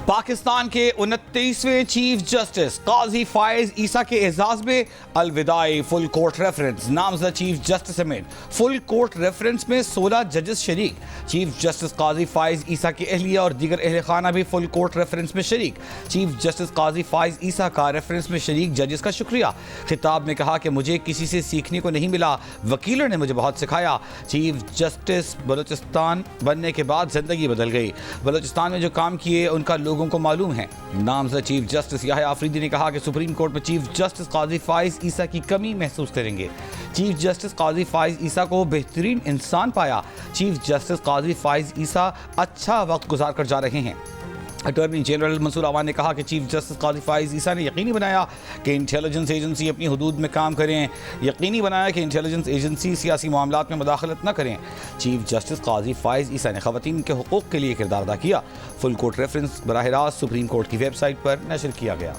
पाकिस्तान के 29वें chief justice काजी फायज ईसा के एजाज में अलविदाई फुल कोर्ट रेफरेंस। नामजद चीफ जस्टिस समेत फुल कोर्ट रेफरेंस में 16 जजेस शरीक। चीफ जस्टिस काजी फायज ईसा की अहलिया और दीगर अहल खाना भी फुल कोर्ट रेफरेंस में शरीक। चीफ जस्टिस काजी फायज ईसा का रेफरेंस में शरीक जजेस का शुक्रिया। खिताब में कहा कि मुझे किसी से सीखने को नहीं मिला, वकीलों ने मुझे बहुत सिखाया। चीफ जस्टिस बलूचिस्तान बनने के बाद जिंदगी बदल गई। बलूचिस्तान में जो काम किए उनका लोगों को मालूम है। नामज़द चीफ जस्टिस याह्या आफरीदी ने कहा कि सुप्रीम कोर्ट में चीफ जस्टिस काजी फायज ईसा की कमी महसूस करेंगे। चीफ जस्टिस काजी फायज ईसा को बेहतरीन इंसान पाया। चीफ जस्टिस काजी फायज ईसा अच्छा वक्त गुजार कर जा रहे हैं। अटॉर्नी जनरल मंसूर अवान ने कहा कि चीफ जस्टिस काजी फायज ईसा ने यकीनी बनाया कि इंटेलिजेंस एजेंसी अपनी हदूद में काम करें। यकीनी बनाया कि इंटेलिजेंस एजेंसी सियासी मामलात में मुदाखलत न करें। चीफ जस्टिस काजी फायज ईसा ने खवातीन के हुकूक के लिए किरदार अदा किया। फुल कोर्ट रेफरेंस बराह रास्त सुप्रीम कोर्ट की वेबसाइट पर नशर किया गया।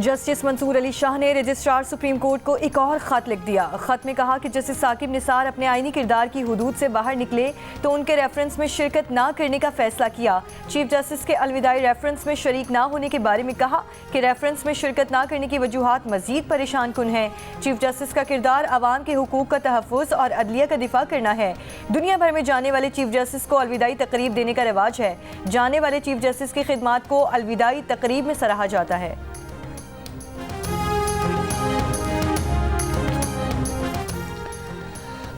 जस्टिस मंसूर अली शाह ने रजिस्ट्रार सुप्रीम कोर्ट को एक और ख़त लिख दिया। ख़त में कहा कि जस्टिस साकिब निसार अपने आईनी किरदार की हुदूद से बाहर निकले तो उनके रेफरेंस में शिरकत ना करने का फैसला किया। चीफ जस्टिस के अलविदाई रेफरेंस में शरीक ना होने के बारे में कहा कि रेफरेंस में शिरकत ना करने की वजूहात मजीद परेशान कुन हैं। चीफ जस्टिस का किरदार आवाम के हुकूक का तहफ़्फ़ुज़ और अदलिया का दिफा करना है। दुनिया भर में जाने वाले चीफ जस्टिस को अलविदाई तकरीब देने का रिवाज है। जाने वाले चीफ जस्टिस की खिदमात को अलविदाई तकरीब में सराहा जाता है।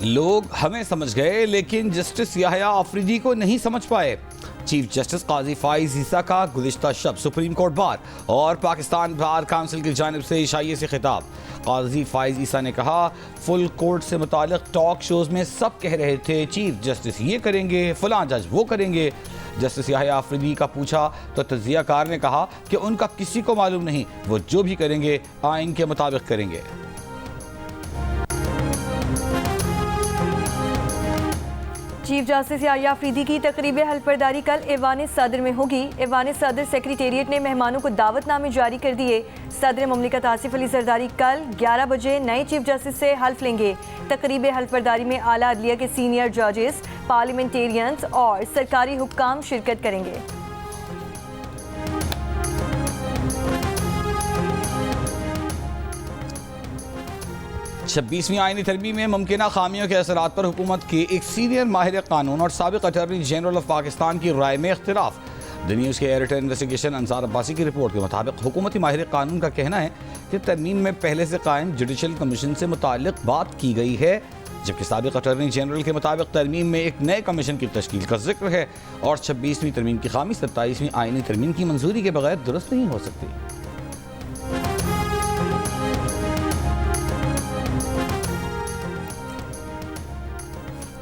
लोग हमें समझ गए लेकिन जस्टिस याह्या आफरीदी को नहीं समझ पाए। चीफ जस्टिस काजी फायज ईसा का गुज़िश्ता शब सुप्रीम कोर्ट बार और पाकिस्तान बार काउंसिल की जानिब से इशाइये से खिताब। काजी फायज ईसा ने कहा, फुल कोर्ट से मुताल्लिक टॉक शोज़ में सब कह रहे थे चीफ जस्टिस ये करेंगे, फलां जज वो करेंगे। जस्टिस याह्या आफरीदी का पूछा तो तज्ज़ियाकार ने कहा कि उनका किसी को मालूम नहीं, वो जो भी करेंगे आइन के मुताबिक करेंगे। चीफ जस्टिस याह्या आफरीदी की तकरीब हल्फबरदारी कल ऐवान सदर में होगी। ऐवान सदर सेक्रेटेरिएट ने मेहमानों को दावतनामे जारी कर दिए। सदर ममलिकत आसिफ अली जरदारी कल 11 बजे नए चीफ जस्टिस से हल्फ लेंगे। तकरीब हल्फबरदारी में आला अदलिया के सीनियर जजेस, पार्लियामेंटेरियंस और सरकारी हुक्काम शिरकत करेंगे। छब्बीसवीं आईनी तरमीम में मुमकिना खामियों के असरात पर हुकूमत के एक सीनियर माहिर कानून और साबिक अटॉर्नी जनरल ऑफ पाकिस्तान की राय में इख्तिलाफ। द न्यूज़ के एडिटर इन्वेस्टिगेशन अंसार अब्बासी की रिपोर्ट के मुताबिक हुकूमती माहिर कानून का कहना है कि तरमीम में पहले से कायम जुडिशल कमीशन से मुताल्लिक बात की गई है, जबकि साबिक अटॉर्नी जनरल के मुताबिक तरमीम में एक नए कमीशन की तश्कील का जिक्र है और 26वीं तरमीम की खामी 27वीं आईनी तरमीम की मंजूरी के बगैर दुरुस्त नहीं हो सकती।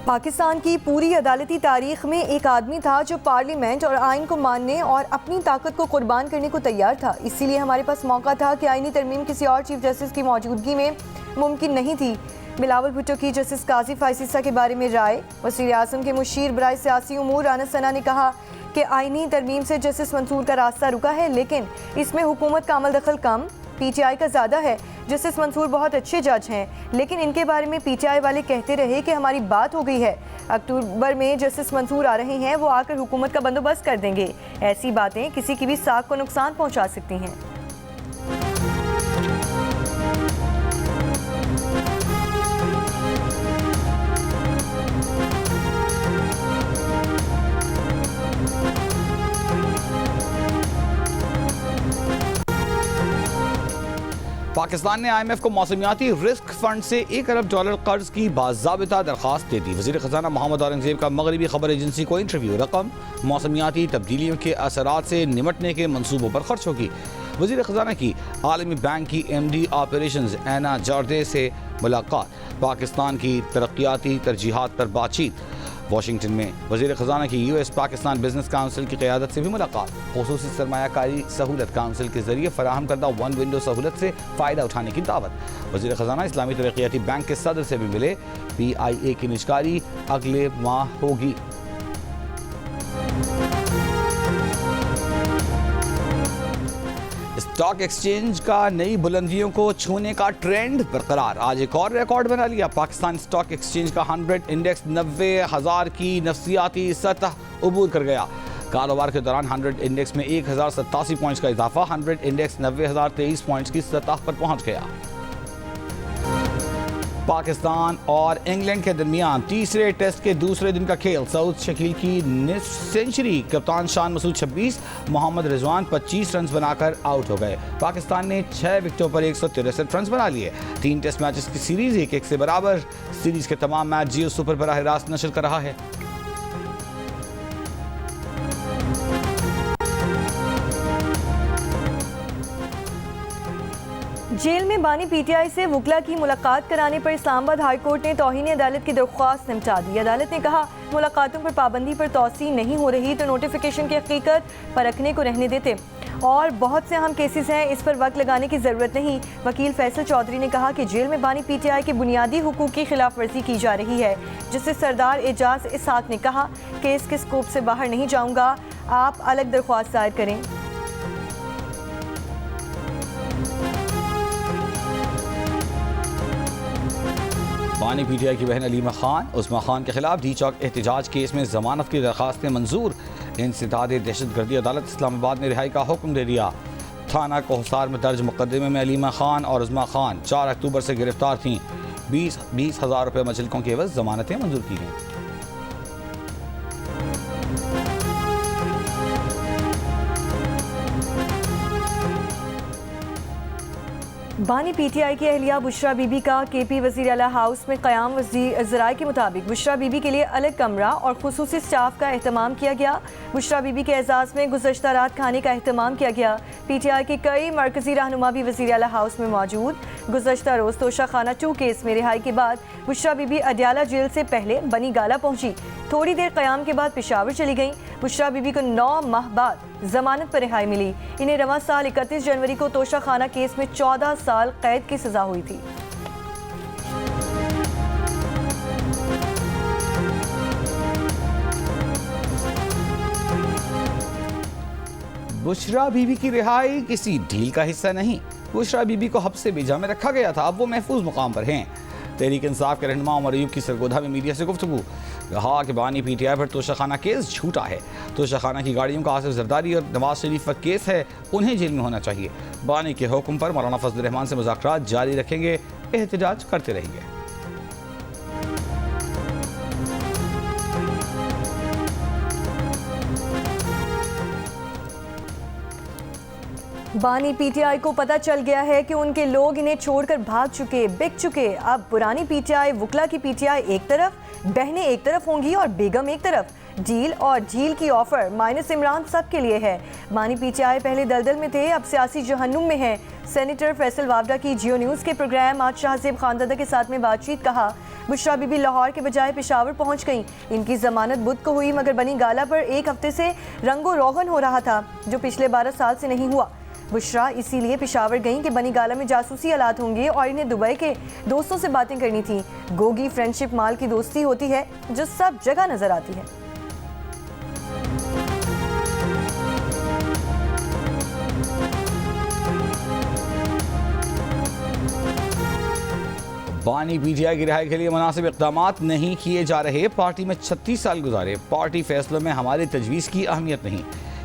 पाकिस्तान की पूरी अदालती तारीख में एक आदमी था जो पार्लियामेंट और आइन को मानने और अपनी ताकत को कुर्बान करने को तैयार था। इसीलिए हमारे पास मौका था कि आइनी तरमीम किसी और चीफ जस्टिस की मौजूदगी में मुमकिन नहीं थी। बिलावल भुट्टो की जस्टिस काजी फायज ईसा के बारे में राय। वज़ीर आज़म के मुशीर बराए सियासी उमूर राना सना ने कहा कि आइनी तरमीम से जस्टिस मंसूर का रास्ता रुका है, लेकिन इसमें हुकूमत का अमल दखल कम, PTI का ज़्यादा है। जस्टिस मंसूर बहुत अच्छे जज हैं, लेकिन इनके बारे में PTI वाले कहते रहे कि हमारी बात हो गई है। अक्टूबर में जस्टिस मंसूर आ रहे हैं, वो आकर हुकूमत का बंदोबस्त कर देंगे। ऐसी बातें किसी की भी साख को नुकसान पहुंचा सकती हैं। पाकिस्तान ने IMF को मौसमियाती रिस्क फंड से $1 अरब कर्ज की बाज़ाबिता दरख्वास्त दे दी। वज़ीर ख़ज़ाना मोहम्मद औरंगज़ेब का मगरबी खबर एजेंसी को इंटरव्यू। रकम मौसमियाती तब्दीलियों के असरात से निमटने के मनसूबों पर खर्च होगी। वज़ीर ख़ज़ाना की आलमी बैंक की MD ऑपरेशंस एना जॉर्दे से मुलाकात। पाकिस्तान की तरक्याती तरजीहात पर बातचीत। वाशिंगटन में वज़ीर ख़ज़ाना की US पाकिस्तान बिजनेस काउंसिल की क़यादत से भी मुलाकात। ख़ुसूसी सरमायाकारी सहूलत काउंसिल के ज़रिए फ़राहम करदा वन विंडो सहूलत से फ़ायदा उठाने की दावत। वज़ीर ख़ज़ाना इस्लामी तरक्याती बैंक के सदर से भी मिले। PIA की निजकारी अगले माह होगी। स्टॉक एक्सचेंज का नई बुलंदियों को छूने का ट्रेंड बरकरार। आज एक और रिकॉर्ड बना लिया। पाकिस्तान स्टॉक एक्सचेंज का 100 इंडेक्स 90,000 की नफसियाती सतह अबूर कर गया। कारोबार के दौरान 100 इंडेक्स में 1087 पॉइंट्स का इजाफा 100 इंडेक्स 90,023 पॉइंट्स की सतह पर पहुंच गया। पाकिस्तान और इंग्लैंड के दरमियान तीसरे टेस्ट के दूसरे दिन का खेल। सऊद शकील की निस्फ सेंचुरी, कप्तान शान मसूद 26, मोहम्मद रिजवान 25 रन बनाकर आउट हो गए। पाकिस्तान ने 6 विकेटों पर 163 रन बना लिए। 3 टेस्ट मैचेस की सीरीज 1-1 से बराबर। सीरीज के तमाम मैच जियो सुपर बराह रास्त नशर कर रहा है। जेल में बानी पीटीआई से वकला की मुलाकात कराने पर इस्लामाबाद हाई कोर्ट ने तौहीन अदालत की दरख्वास्त निपटा दी। अदालत ने कहा, मुलाकातों पर पाबंदी पर तौसी नहीं हो रही तो नोटिफिकेशन की हकीकत परखने को रहने देते और बहुत से अहम केसेस हैं, इस पर वक्त लगाने की ज़रूरत नहीं। वकील फैसल चौधरी ने कहा कि जेल में बानी पीटीआई के बुनियादी हुकूक की खिलाफ वर्जी की जा रही है। जिससे सरदार एजाज इसहाक ने कहा, केस के स्कोप से बाहर नहीं जाऊँगा, आप अलग दरख्वास्त दायर करें। बानी पीटीआई की बहन अलीमा खान, उस्मा खान के खिलाफ डी चौक एहतजाज केस में जमानत की दरखास्तें मंजूर। इंसदाद दहशतगर्दी अदालत इस्लामाबाद ने रिहाई का हुक्म दे दिया। थाना कोहसार में दर्ज मुकदमे में अलीमा खान और उस्मा खान 4 अक्टूबर से गिरफ्तार थीं। 20,000 रुपये मचलकों के एवज जमानतें मंजूर की गईं। बानी पीटीआई की अहलिया बुशरा बीबी का केपी वज़ीर आला हाउस में क़याम। ज़राए के मुताबिक बुशरा बीबी के लिए अलग कमरा और खुसूसी स्टाफ का अहतमाम किया गया। बुशरा बीबी के एजाज़ में गुज़श्ता रात खाने का अहतमाम किया गया। पीटीआई के कई मरकज़ी रहनुमा भी वज़ीर आला हाउस में मौजूद। गुज़श्ता रोज़ तोशाखाना 2 केस में रिहाई के बाद बुशरा बीबी अडयाला जेल से पहले बनी गाला पहुंची। थोड़ी देर क़याम के बाद पेशावर चली गईं। बुशरा बीबी को 9 माह बाद जमानत पर रिहाई मिली। इन्हें रवां साल 31 जनवरी को तोशाखाना केस में 14 साल कैद की सजा हुई थी। बुशरा बीबी की रिहाई किसी डील का हिस्सा नहीं। बुशरा बीबी को हब्से बेजा में रखा गया था, अब वो महफूज मुकाम पर हैं। तहरीक इंसाफ के रहनुमा उमर अयूब की सरगोधा में मीडिया से गुफ्तगू। कहा कि बानी पीटीआई पर तोशाखाना केस झूठा है। तोशाखाना की गाड़ियों का आसिफ जरदारी और नवाज शरीफ का केस है, उन्हें जेल में होना चाहिए। बानी के हुक्म पर मौलाना फजल रहमान से मुज़ाकरात जारी रखेंगे, एहतजाज करते रहेंगे। बानी पीटीआई को पता चल गया है कि उनके लोग इन्हें छोड़कर भाग चुके, बिक चुके। अब पुरानी पीटीआई, वकला की पीटीआई एक तरफ, बहनें एक तरफ होंगी और बेगम एक तरफ। डील और झील की ऑफर माइनस इमरान सबके लिए है। बानी पीटीआई पहले दलदल में थे, अब सियासी जहन्नुम में है। सेनेटर फैसल वावडा की जियो न्यूज़ के प्रोग्राम आज शाहजेब खानदादा के साथ में बातचीत। कहा, बुशरा बीबी लाहौर के बजाय पेशावर पहुंच गईं। इनकी जमानत बुध को हुई, मगर बनी गाला पर 1 हफ्ते से रंगो रोगन हो रहा था, जो पिछले 12 साल से नहीं हुआ। बुशरा इसीलिए पेशावर गईं कि बनी गाला में जासूसी हालात होंगे और इन्हें दुबई के दोस्तों से बातें करनी थी। गोगी फ्रेंडशिप माल की दोस्ती होती है जो सब जगह नजर आती है। बानी पीटीआई की रिहाई के लिए मुनासिब इक़दामात नहीं किए जा रहे। पार्टी में 36 साल गुजारे, पार्टी फैसलों में हमारी तजवीज़ की अहमियत नहीं।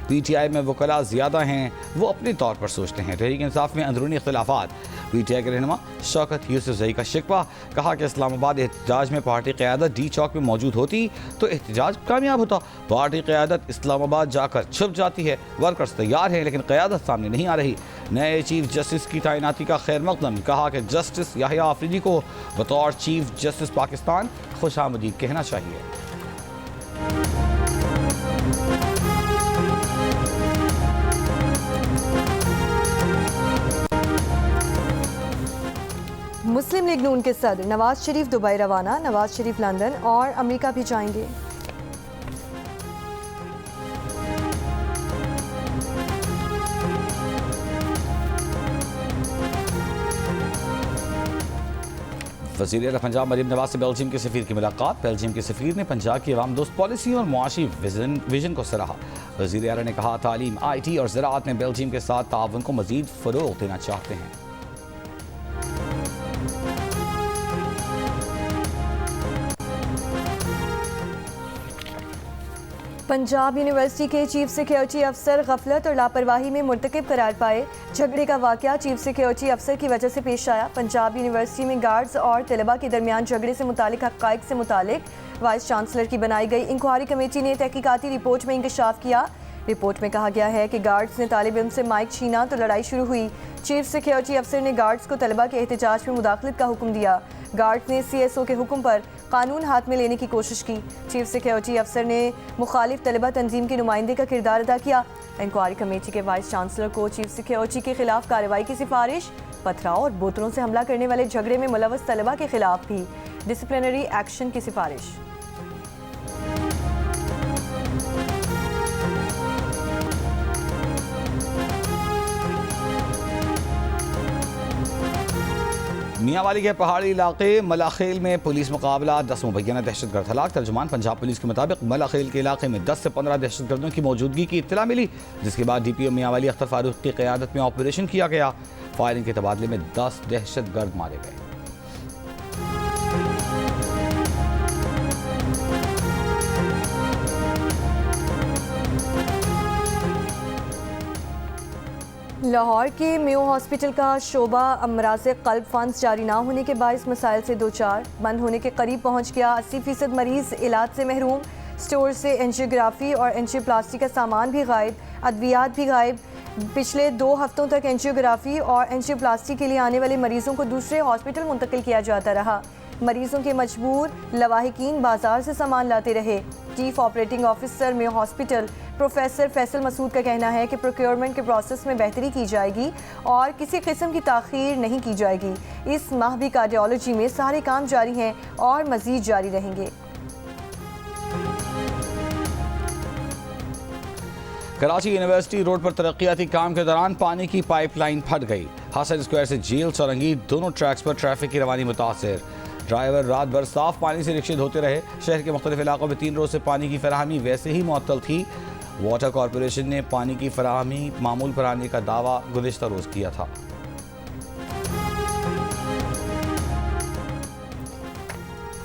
पीटीआई में वकला ज़्यादा हैं, वो अपने तौर पर सोचते हैं। तहरीक इंसाफ में अंदरूनी इख्तिलाफात। पीटीआई के रहनुमा शौकत यूसुफजई का शिकवा। कहा कि इस्लामाबाद एहतजाज में पार्टी क़यादत डी चौक में मौजूद होती तो एहतजाज कामयाब होता। पार्टी क़यादत इस्लामाबाद जाकर छुप जाती है। वर्कर्स तैयार हैं लेकिन क़यादत सामने नहीं आ रही। नए चीफ जस्टिस की तैनाती का खैर मकदम। कहा कि जस्टिस याहिया आफरीदी को बतौर चीफ जस्टिस पाकिस्तान खुशामदीद कहना चाहिए। मुस्लिम लीग नून के सदर नवाज शरीफ दुबई रवाना। नवाज शरीफ लंदन और अमेरिका भी जाएंगे। वज़ीर आला पंजाब मरीम नवाज से बेल्जियम के सफ़ीर की मुलाकात। बेल्जियम के सफ़ीर ने पंजाब की अवाम दोस्त पॉलिसी और मुआशी विजन को सराहा। वज़ीर आला ने कहा तालीम, IT और ज़राअत में बेल्जियम के साथ ताउन को मज़ीद फ़रोग़ देना चाहते हैं। पंजाब यूनिवर्सिटी के चीफ सिक्योरिटी अफसर गफलत और लापरवाही में मुर्तकिब करार पाए। झगड़े का वाक़या चीफ सिक्योरिटी अफसर की वजह से पेश आया। पंजाब यूनिवर्सिटी में गार्ड्स और तलबा के दरमियान झगड़े से मुतालिक हक़ाइक़ से मुतालिक वाइस चांसलर की बनाई गई इंक्वायरी कमेटी ने तहकीकाती रिपोर्ट में इंकशाफ किया। रिपोर्ट में कहा गया है कि गार्ड्स ने तालिब इल्म से माइक छीना तो लड़ाई शुरू हुई। चीफ सिक्योरिटी अफसर ने गार्ड्स को तलबा के एहतजाज में मुदाखलत का हुक्म दिया। गार्ड्स ने CSO के हुक्म पर कानून हाथ में लेने की कोशिश की। चीफ सिक्योरिटी अफसर ने मुखालिफ तलबा तंजीम के नुमाइंदे का किरदार अदा किया। इंक्वायरी कमेटी के वाइस चांसलर को चीफ सिक्योरिटी के खिलाफ कार्रवाई की सिफारिश। पथराव और बोतलों से हमला करने वाले झगड़े में मुलव्वस तलबा के खिलाफ भी डिसिप्लिनरी एक्शन की सिफारिश। मियांवाली के पहाड़ी इलाके मलाखेल में पुलिस मुकाबला, 10 मुबैना दहशतगर्द हलाक। तर्जुमान पंजाब पुलिस के मुताबिक मलाखेल के इलाके में 10 से 15 दहशतगर्दों की मौजूदगी की इत्तला मिली, जिसके बाद DPO मियांवाली अख्तर फारूक की क़यादत में ऑपरेशन किया गया। फायरिंग के तबादले में 10 दहशतगर्द मारे गए। लाहौर के मेयो हॉस्पिटल का शोबा अमराज़ क़ल्ब फंड्स जारी ना होने के बाइस मसाइल से दो चार, बंद होने के करीब पहुँच गया। 80% मरीज इलाज से महरूम। स्टोर से एंजियोग्राफी और एंजियोप्लास्टी का सामान भी गायब, अद्वियात भी गायब। पिछले 2 हफ्तों तक एंजियोग्राफी और एंजियोप्लास्टी के लिए आने वाले मरीजों को दूसरे हॉस्पिटल मुंतकिल किया जाता रहा। मरीजों के मजबूर लवाहिकीन बाजार से सामान लाते रहे। चीफ ऑपरेटिंग ऑफिसर में हॉस्पिटल प्रोफेसर फैसल मसूद का कहना है कि प्रोक्योरमेंट के प्रोसेस में बेहतरी की जाएगी और किसी किस्म की ताख़ीर नहीं की जाएगी। इस माह भी कार्डियोलॉजी में सारे काम जारी हैं और मज़ीद जारी रहेंगे। कराची यूनिवर्सिटी रोड पर तरक्याती काम के दौरान पानी की पाइपलाइन फट गई। हसन स्क्वायर से जेल चौरंगी दोनों ट्रैक्स पर ट्रैफिक की रवानी मुतासर। ड्राइवर रात भर साफ पानी से रिक्शे धोते रहे। शहर के मुख्तलिफ इलाकों में 3 रोज से पानी की फराहमी वैसे ही मुअत्तल थी। वाटर कॉरपोरेशन ने पानी की फराहमी मामूल पर आने का दावा गुज़िश्ता रोज किया था।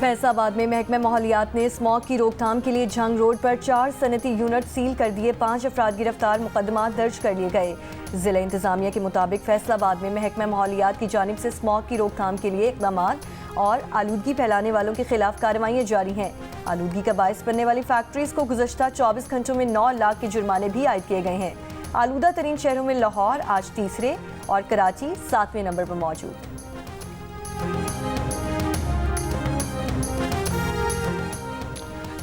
फैसलाबाद में महकमा माहौलियात ने स्मॉग की रोकथाम के लिए झंग रोड पर 4 सनती यूनिट सील कर दिए। 5 अफराद गिरफ्तार, मुकदमा दर्ज कर लिए गए। जिला इंतजामिया के मुताबिक फैसलाबाद में महकमा माहौलियात की जानिब से स्मॉग की रोकथाम के लिए इक़दाम और आलूदगी फैलाने वालों के खिलाफ कार्रवाइयाँ जारी हैं। आलूदगी का बायस बनने वाली फैक्ट्रीज को गुज़श्ता 24 घंटों में 9 लाख के जुर्माने भी आयद किए गए हैं। आलूदा तरीन शहरों में लाहौर आज तीसरे और कराची 7वें नंबर पर मौजूद।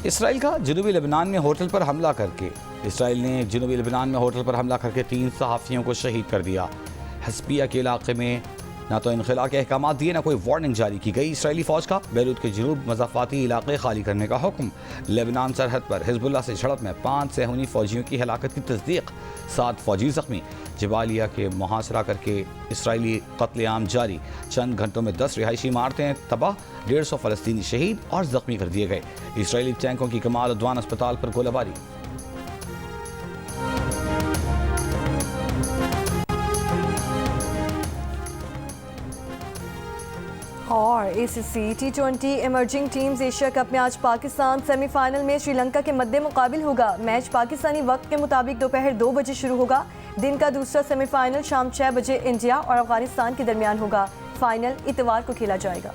इसराइल का जनूबी लेबनान में होटल पर हमला करके इसराइल ने जनूबी लेबनान में होटल पर हमला करके 3 सहाफ़ियों को शहीद कर दिया। हस्पिया के इलाके में ना तो इनखला के अहकाम दिए, ना कोई वार्निंग जारी की गई। इसराइली फ़ौज का बैरूत के जनूब मज़ाफ़ाती इलाके खाली करने का हुक्म। लेबनान सरहद पर हिज़्बुल्लाह से झड़प में 5 सहूनी फ़ौजियों की हलाकत की तस्दीक, 7 फ़ौजी ज़ख्मी। जबालिया के मुहासरा करके इसराइली कत्लेआम जारी। चंद घंटों में 10 रिहायशी इमारतें तबाह, 150 फ़लस्तीनी शहीद और ज़ख्मी कर दिए गए। इसराइली टैंकों की कमाल उद्वान अस्पताल पर गोलाबारी। और ACC T20 emerging teams Asia cup में आज पाकिस्तान सेमीफाइनल में श्रीलंका के मद्दे मुकाबिल होगा। मैच पाकिस्तानी वक्त के मुताबिक दोपहर 2 बजे शुरू होगा। दिन का दूसरा सेमीफाइनल शाम 6 बजे इंडिया और अफगानिस्तान के दरमियान होगा। फाइनल इतवार को खेला जाएगा।